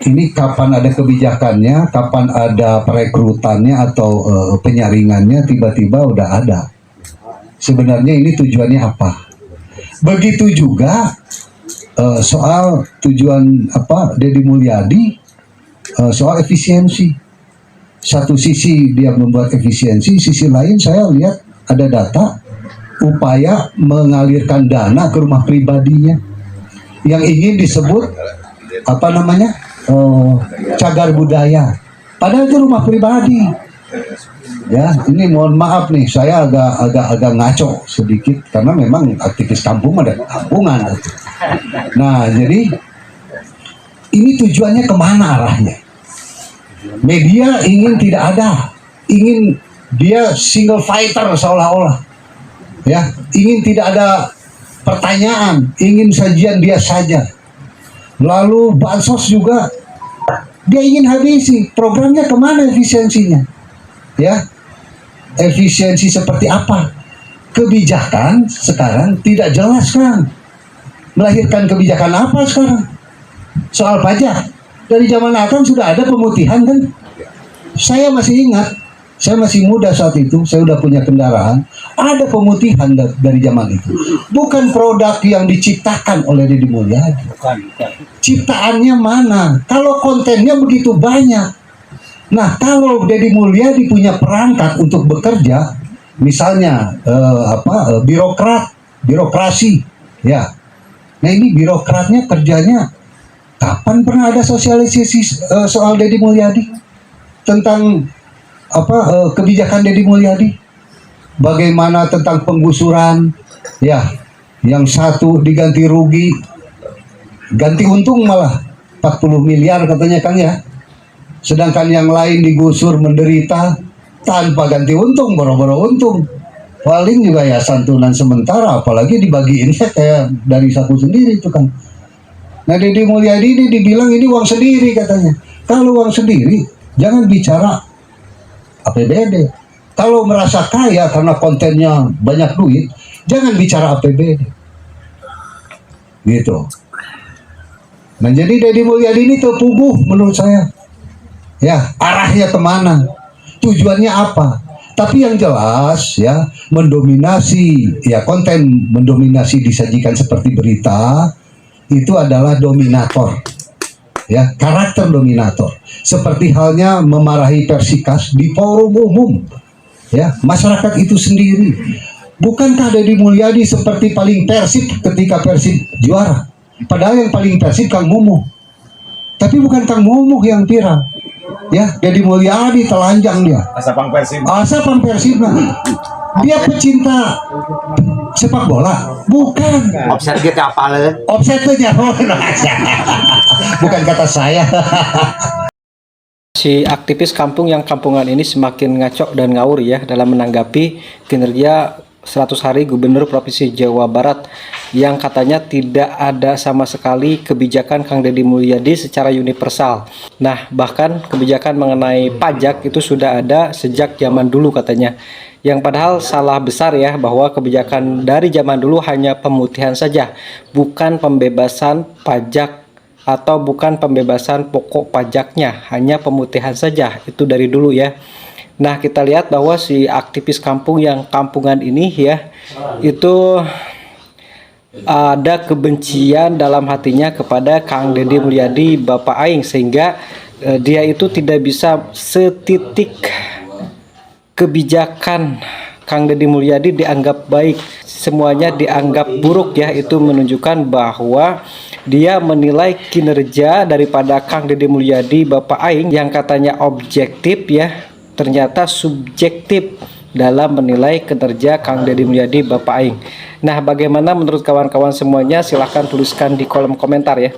ini kapan ada kebijakannya, kapan ada perekrutannya atau penyaringannya, tiba-tiba udah ada. Sebenarnya ini tujuannya apa? Begitu juga soal tujuan apa Deddy Mulyadi, soal efisiensi. Satu sisi dia membuat efisiensi, sisi lain saya lihat ada data upaya mengalirkan dana ke rumah pribadinya yang ingin disebut apa namanya cagar budaya, padahal itu rumah pribadi. Ya, ini mohon maaf nih, saya agak ngaco sedikit karena memang aktivis kampung ada kampungan. Nah, jadi ini tujuannya kemana arahnya? Media ingin tidak ada, ingin dia single fighter seolah-olah, ya, ingin tidak ada pertanyaan, ingin sajian dia saja. Lalu bansos juga dia ingin habisi. Programnya kemana efisiensinya? Ya, efisiensi seperti apa? Kebijakan sekarang tidak jelas kan? Melahirkan kebijakan apa sekarang? Soal pajak. Dari zaman Akang sudah ada pemutihan kan? Saya masih ingat, saya masih muda saat itu, saya udah punya kendaraan, ada pemutihan dari zaman itu. Bukan produk yang diciptakan oleh Deddy Mulyadi. Ciptaannya mana? Kalau kontennya begitu banyak. Nah, kalau Deddy Mulyadi punya perangkat untuk bekerja, misalnya birokrasi, ya. Nah, ini birokratnya kerjanya kapan pernah ada sosialisasi soal Deddy Mulyadi tentang kebijakan Deddy Mulyadi? Bagaimana tentang penggusuran, ya, yang satu diganti rugi, ganti untung malah 40 miliar katanya Kang ya. Sedangkan yang lain digusur menderita tanpa ganti untung, boro-boro untung. Paling juga ya santunan sementara, apalagi dibagiinnya kayak dari saku sendiri itu kan. Nah, Deddy Mulyadi ini dibilang ini uang sendiri katanya. Kalau uang sendiri, jangan bicara APBD. Kalau merasa kaya karena kontennya banyak duit, jangan bicara APBD. Gitu. Nah, jadi Deddy Mulyadi ini terpuguh menurut saya. Ya, arahnya kemana? Tujuannya apa? Tapi yang jelas ya, mendominasi, ya konten mendominasi disajikan seperti berita, itu adalah dominator. Ya, karakter dominator. Seperti halnya memarahi Persikas di forum umum. Ya, masyarakat itu sendiri. Bukankah Deddy Mulyadi seperti paling Persib ketika Persib juara? Padahal yang paling Persib Kang Mumuh. Tapi bukan Kang Mumuh yang viral. Ya, Deddy Mulyadi telanjang dia. Asapang Persib. Asapang Persib. Dia pecinta sepak bola, bukan. Offset gitu apa le? Offset itu bukan kata saya. Si aktivis kampung yang kampungan ini semakin ngaco dan ngawur ya dalam menanggapi kinerja 100 hari Gubernur Provinsi Jawa Barat yang katanya tidak ada sama sekali kebijakan Kang Deddy Mulyadi secara universal. Nah, bahkan kebijakan mengenai pajak itu sudah ada sejak zaman dulu katanya. Yang padahal salah besar ya, bahwa kebijakan dari zaman dulu hanya pemutihan saja, bukan pembebasan pajak atau bukan pembebasan pokok pajaknya, hanya pemutihan saja. Itu dari dulu ya. Nah, kita lihat bahwa si aktivis kampung yang kampungan ini ya, itu ada kebencian dalam hatinya kepada Kang Deddy Mulyadi Bapak Aing, sehingga dia itu tidak bisa setitik kebijakan Kang Deddy Mulyadi dianggap baik, semuanya dianggap buruk ya. Itu menunjukkan bahwa dia menilai kinerja daripada Kang Deddy Mulyadi Bapak Aing yang katanya objektif ya, ternyata subjektif dalam menilai kinerja Kang Deddy Mulyadi Bapak Aing. Nah, bagaimana menurut kawan-kawan semuanya? Silahkan tuliskan di kolom komentar ya.